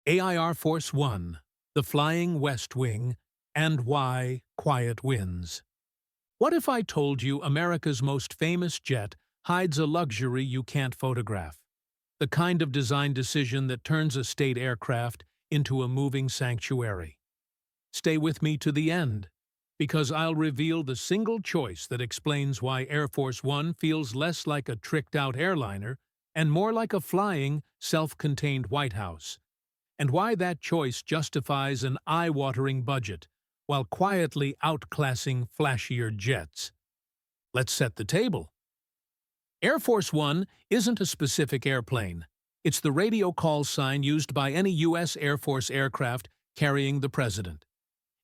AIR Force One, the Flying West Wing, and why quiet wins. What if I told you America's most famous jet hides a luxury you can't photograph? The kind of design decision that turns a state aircraft into a moving sanctuary. Stay with me to the end, because I'll reveal the single choice that explains why Air Force One feels less like a tricked-out airliner and more like a flying, self-contained White House, and why that choice justifies an eye-watering budget while quietly outclassing flashier jets. Let's set the table. Air Force One isn't a specific airplane. It's the radio call sign used by any U.S. Air Force aircraft carrying the president.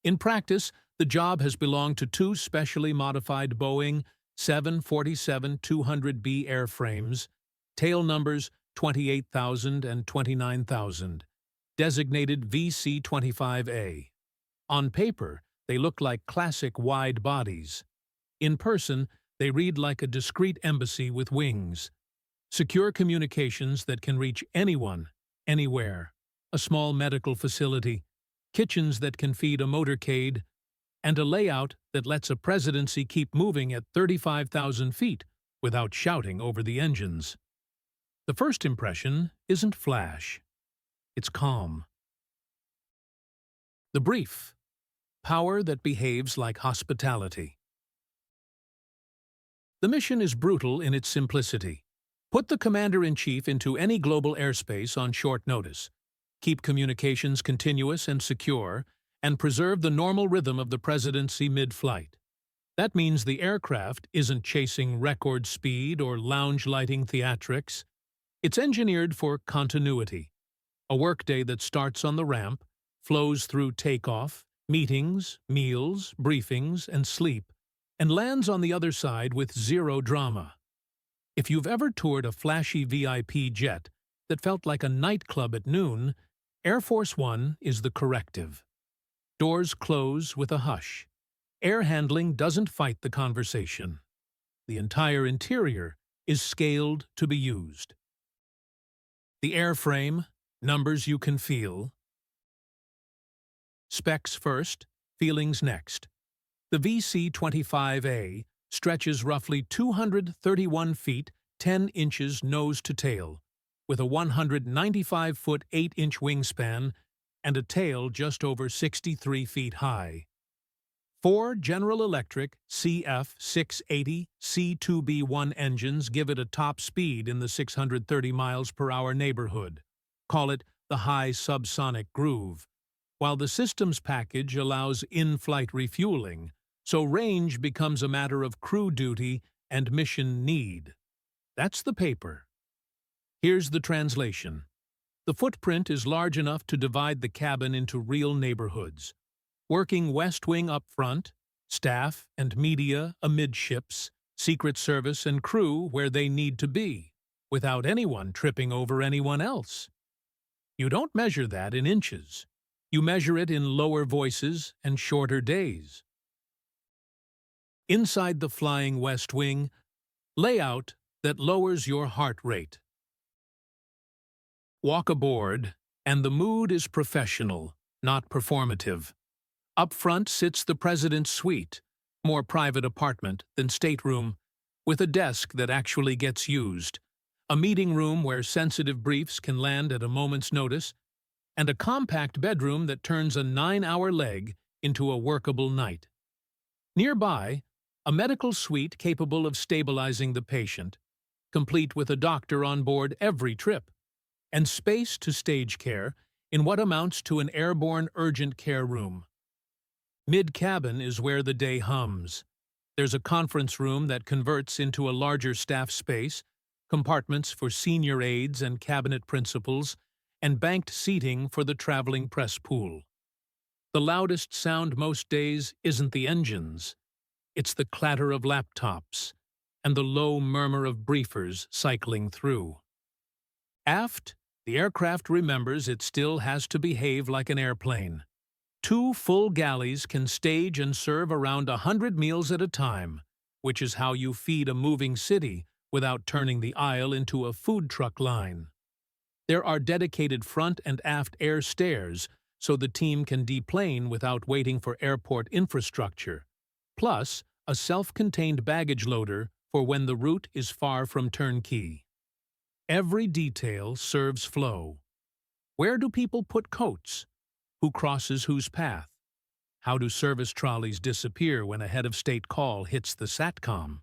In practice, the job has belonged to two specially modified Boeing 747-200B airframes, tail numbers 28,000 and 29,000, designated VC-25A. On paper, they look like classic wide bodies. In person, they read like a discreet embassy with wings. Secure communications that can reach anyone, anywhere. A small medical facility, kitchens that can feed a motorcade, and a layout that lets a presidency keep moving at 35,000 feet without shouting over the engines. The first impression isn't flash. It's calm. The brief. Power that behaves like hospitality. The mission is brutal in its simplicity. Put the commander-in-chief into any global airspace on short notice. Keep communications continuous and secure, and preserve the normal rhythm of the presidency mid-flight. That means the aircraft isn't chasing record speed or lounge-lighting theatrics. It's engineered for continuity. A workday that starts on the ramp, flows through takeoff, meetings, meals, briefings, and sleep, and lands on the other side with zero drama. If you've ever toured a flashy VIP jet that felt like a nightclub at noon, Air Force One is the corrective. Doors close with a hush. Air handling doesn't fight the conversation. The entire interior is scaled to be used. The airframe, numbers you can feel. Specs first, feelings next. The VC-25A stretches roughly 231 feet, 10 inches nose to tail, with a 195-foot 8-inch wingspan and a tail just over 63 feet high. 4 General Electric CF680 C2B1 engines give it a top speed in the 630 miles per hour neighborhood. Call it the high subsonic groove, while the systems package allows in-flight refueling, so range becomes a matter of crew duty and mission need. That's the paper. Here's the translation. The footprint is large enough to divide the cabin into real neighborhoods. Working West Wing up front, staff and media amidships, Secret Service and crew where they need to be, without anyone tripping over anyone else. You don't measure that in inches. You measure it in lower voices and shorter days. Inside the Flying West Wing, layout that lowers your heart rate. Walk aboard, and the mood is professional, not performative. Up front sits the president's suite, more private apartment than stateroom, with a desk that actually gets used, a meeting room where sensitive briefs can land at a moment's notice, and a compact bedroom that turns a 9-hour leg into a workable night. Nearby, a medical suite capable of stabilizing the patient, complete with a doctor on board every trip, and space to stage care in what amounts to an airborne urgent care room. Mid-cabin is where the day hums. There's a conference room that converts into a larger staff space, compartments for senior aides and cabinet principals, and banked seating for the traveling press pool. The loudest sound most days isn't the engines. It's the clatter of laptops and the low murmur of briefers cycling through. Aft, the aircraft remembers it still has to behave like an airplane. 2 full galleys can stage and serve around 100 meals at a time, which is how you feed a moving city without turning the aisle into a food truck line. There are dedicated front and aft air stairs so the team can deplane without waiting for airport infrastructure, plus a self-contained baggage loader for when the route is far from turnkey. Every detail serves flow. Where do people put coats? Who crosses whose path? How do service trolleys disappear when a head-of-state call hits the SATCOM?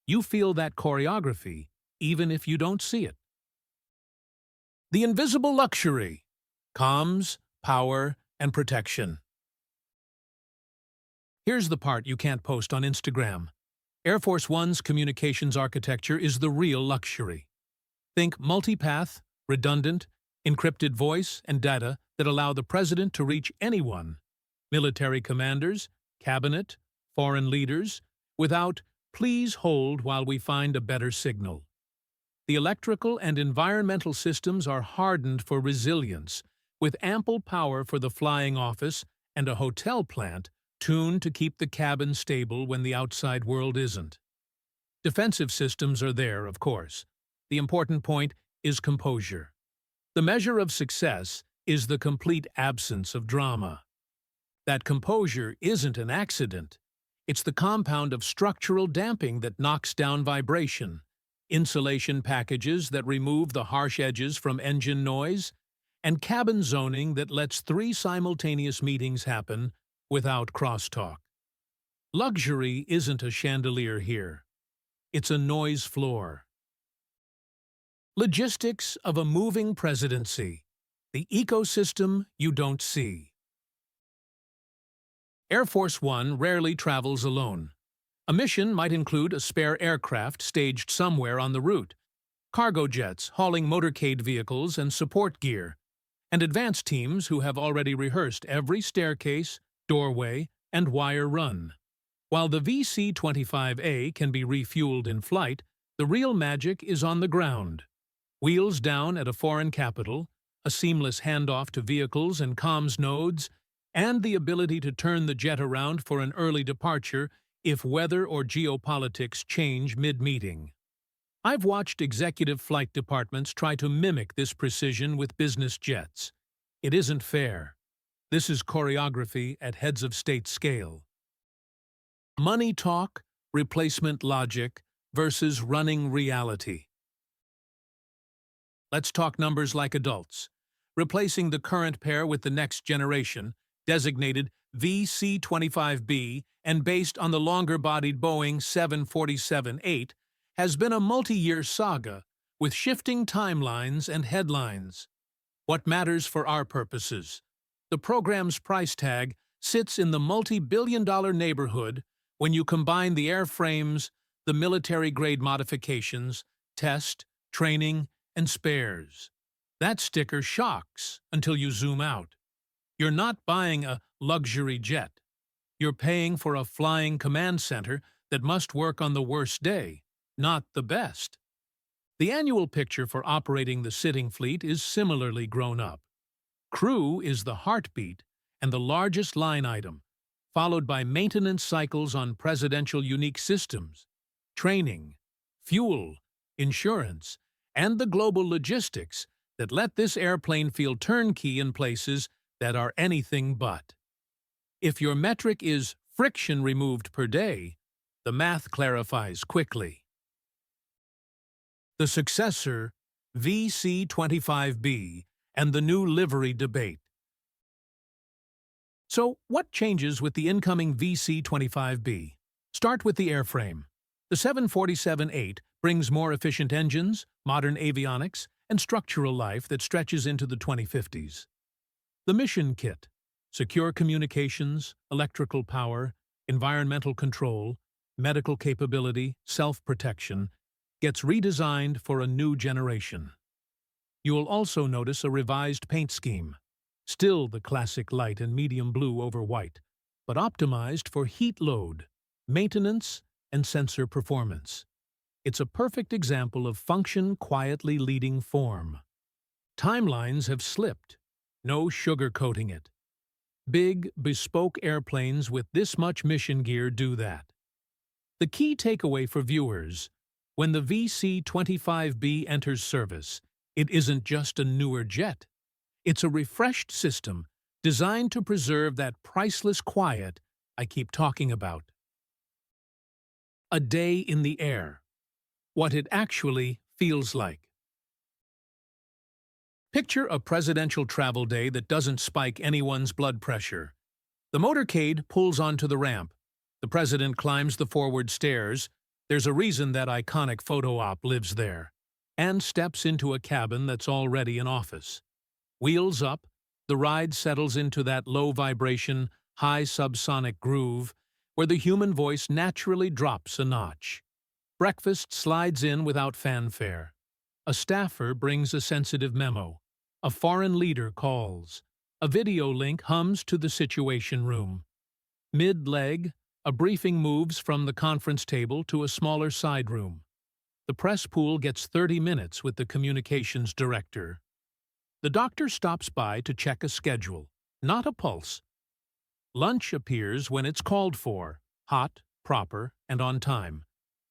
You feel that choreography, even if you don't see it. The invisible luxury: comms, power, and protection. Here's the part you can't post on Instagram. Air Force One's communications architecture is the real luxury. Think multipath, redundant, encrypted voice and data that allow the president to reach anyone, military commanders, cabinet, foreign leaders, without "please hold while we find a better signal." The electrical and environmental systems are hardened for resilience, with ample power for the flying office and a hotel plant tuned to keep the cabin stable when the outside world isn't. Defensive systems are there, of course. The important point is composure. The measure of success is the complete absence of drama. That composure isn't an accident. It's the compound of structural damping that knocks down vibration, insulation packages that remove the harsh edges from engine noise, and cabin zoning that lets 3 simultaneous meetings happen without crosstalk. Luxury isn't a chandelier here. It's a noise floor. Logistics of a moving presidency. The ecosystem you don't see. Air Force One rarely travels alone. A mission might include a spare aircraft staged somewhere on the route, cargo jets hauling motorcade vehicles and support gear, and advance teams who have already rehearsed every staircase, doorway, and wire run. While the VC-25A can be refueled in flight, the real magic is on the ground. Wheels down at a foreign capital, a seamless handoff to vehicles and comms nodes, and the ability to turn the jet around for an early departure if weather or geopolitics change mid-meeting. I've watched executive flight departments try to mimic this precision with business jets. It isn't fair. This is choreography at heads of state scale. Money talk, replacement logic, versus running reality. Let's talk numbers like adults. Replacing the current pair with the next generation, designated VC-25B and based on the longer-bodied Boeing 747-8, has been a multi-year saga with shifting timelines and headlines. What matters for our purposes? The program's price tag sits in the multi-billion-dollar neighborhood when you combine the airframes, the military-grade modifications, test, training, and spares. That sticker shocks until you zoom out. You're not buying a luxury jet. You're paying for a flying command center that must work on the worst day, not the best. The annual picture for operating the sitting fleet is similarly grown up. Crew is the heartbeat and the largest line item, followed by maintenance cycles on presidential unique systems, training, fuel, insurance, and the global logistics that let this airplane feel turnkey in places that are anything but. If your metric is friction removed per day, the math clarifies quickly. The successor, VC-25B, and the new livery debate. So, what changes with the incoming VC-25B? Start with the airframe. The 747-8 brings more efficient engines, modern avionics, and structural life that stretches into the 2050s. The mission kit: secure communications, electrical power, environmental control, medical capability, self-protection, gets redesigned for a new generation. You'll also notice a revised paint scheme. Still the classic light and medium blue over white, but optimized for heat load, maintenance, and sensor performance. It's a perfect example of function quietly leading form. Timelines have slipped. No sugarcoating it. Big, bespoke airplanes with this much mission gear do that. The key takeaway for viewers: when the VC-25B enters service, It isn't just a newer jet. It's a refreshed system designed to preserve that priceless quiet I keep talking about. A day in the air. What it actually feels like. Picture a presidential travel day that doesn't spike anyone's blood pressure. The motorcade pulls onto the ramp. The president climbs the forward stairs. There's a reason that iconic photo op lives there. And steps into a cabin that's already an office. Wheels up, the ride settles into that low vibration, high subsonic groove where the human voice naturally drops a notch. Breakfast slides in without fanfare. A staffer brings a sensitive memo. A foreign leader calls. A video link hums to the Situation Room. Mid-leg, a briefing moves from the conference table to a smaller side room. The press pool gets 30 minutes with the communications director. The doctor stops by to check a schedule, not a pulse. Lunch appears when it's called for, hot, proper, and on time,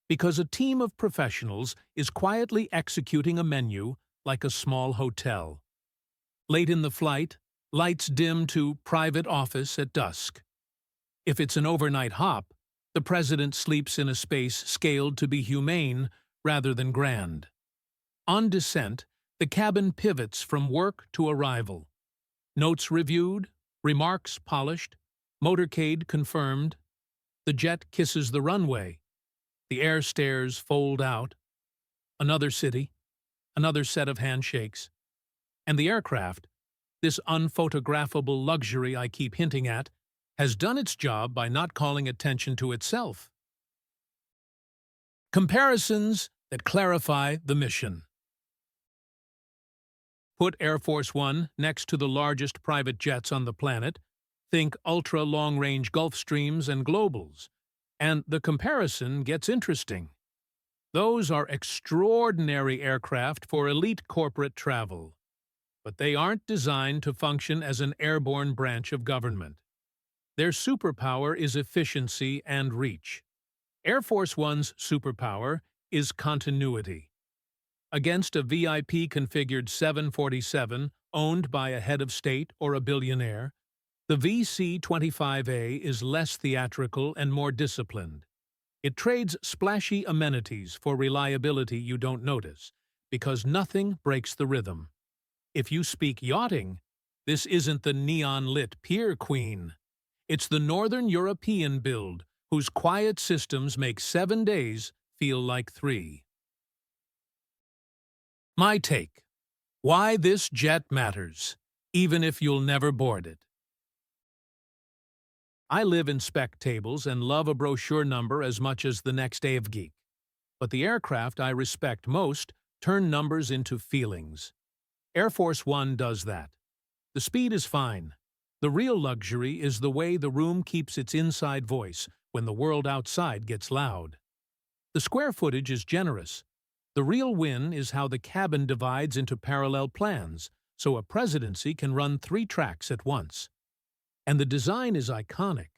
because a team of professionals is quietly executing a menu like a small hotel. Late in the flight, lights dim to private office at dusk. If it's an overnight hop, the president sleeps in a space scaled to be humane rather than grand. On descent, the cabin pivots from work to arrival. Notes reviewed, remarks polished, motorcade confirmed. The jet kisses the runway. The air stairs fold out. Another city, another set of handshakes. And the aircraft, this unphotographable luxury I keep hinting at, has done its job by not calling attention to itself. Comparisons that clarify the mission. Put Air Force One next to the largest private jets on the planet, think ultra-long-range Gulfstreams and Globals, and the comparison gets interesting. Those are extraordinary aircraft for elite corporate travel, but they aren't designed to function as an airborne branch of government. Their superpower is efficiency and reach. Air Force One's superpower is continuity. Against a VIP-configured 747 owned by a head of state or a billionaire, the VC-25A is less theatrical and more disciplined. It trades splashy amenities for reliability you don't notice, because nothing breaks the rhythm. If you speak yachting, this isn't the neon-lit Pier Queen. It's the Northern European build, whose quiet systems make 7 days feel like 3. My take. Why this jet matters, even if you'll never board it. I live in spec tables and love a brochure number as much as the next AvGeek. But the aircraft I respect most turn numbers into feelings. Air Force One does that. The speed is fine. The real luxury is the way the room keeps its inside voice when the world outside gets loud. The square footage is generous. The real win is how the cabin divides into parallel plans, so a presidency can run 3 tracks at once. And the design is iconic.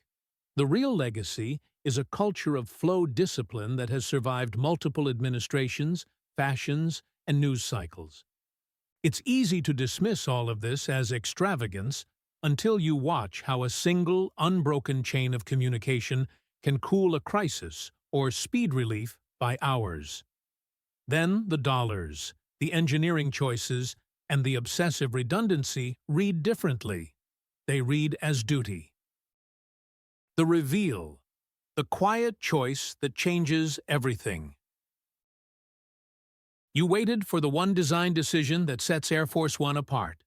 The real legacy is a culture of flow discipline that has survived multiple administrations, fashions, and news cycles. It's easy to dismiss all of this as extravagance until you watch how a single, unbroken chain of communication can cool a crisis or speed relief by hours. Then the dollars, the engineering choices, and the obsessive redundancy read differently. They read as duty. The reveal, the quiet choice that changes everything. You waited for the one design decision that sets Air Force One apart.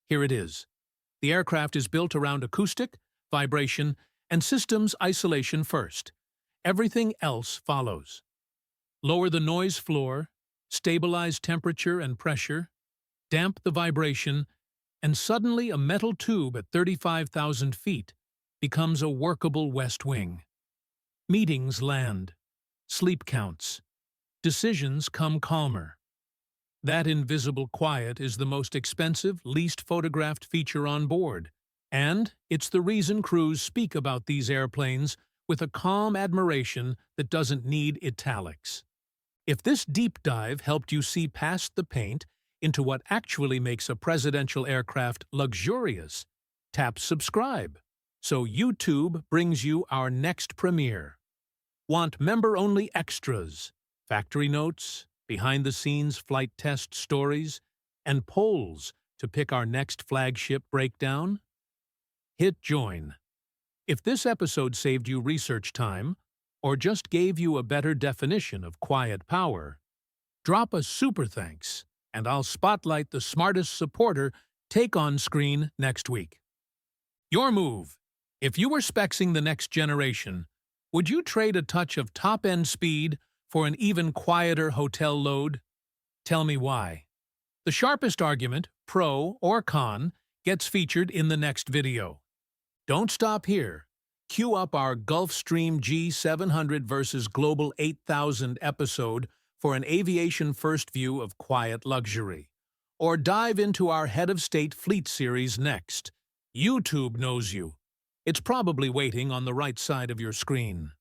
Here it is. The aircraft is built around acoustic, vibration, and systems isolation first. Everything else follows. Lower the noise floor, stabilize temperature and pressure, damp the vibration, and suddenly a metal tube at 35,000 feet becomes a workable West Wing. Meetings land. Sleep counts. Decisions come calmer. That invisible quiet is the most expensive, least photographed feature on board, and it's the reason crews speak about these airplanes with a calm admiration that doesn't need italics. If this deep dive helped you see past the paint, into what actually makes a presidential aircraft luxurious. Tap subscribe so YouTube brings you our next premiere. Want member-only extras, factory notes, behind-the-scenes flight test stories, and polls to pick our next flagship breakdown? Hit join. If this episode saved you research time, or just gave you a better definition of quiet power, drop a super thanks, and I'll spotlight the smartest supporter take on screen next week. Your move. If you were spexing the next generation, would you trade a touch of top-end speed for an even quieter hotel load? Tell me why. The sharpest argument, pro or con, gets featured in the next video. Don't stop here. Cue up our Gulfstream G700 versus Global 8000 episode for an aviation first view of quiet luxury. Or dive into our Head of State Fleet series next. YouTube knows you. It's probably waiting on the right side of your screen.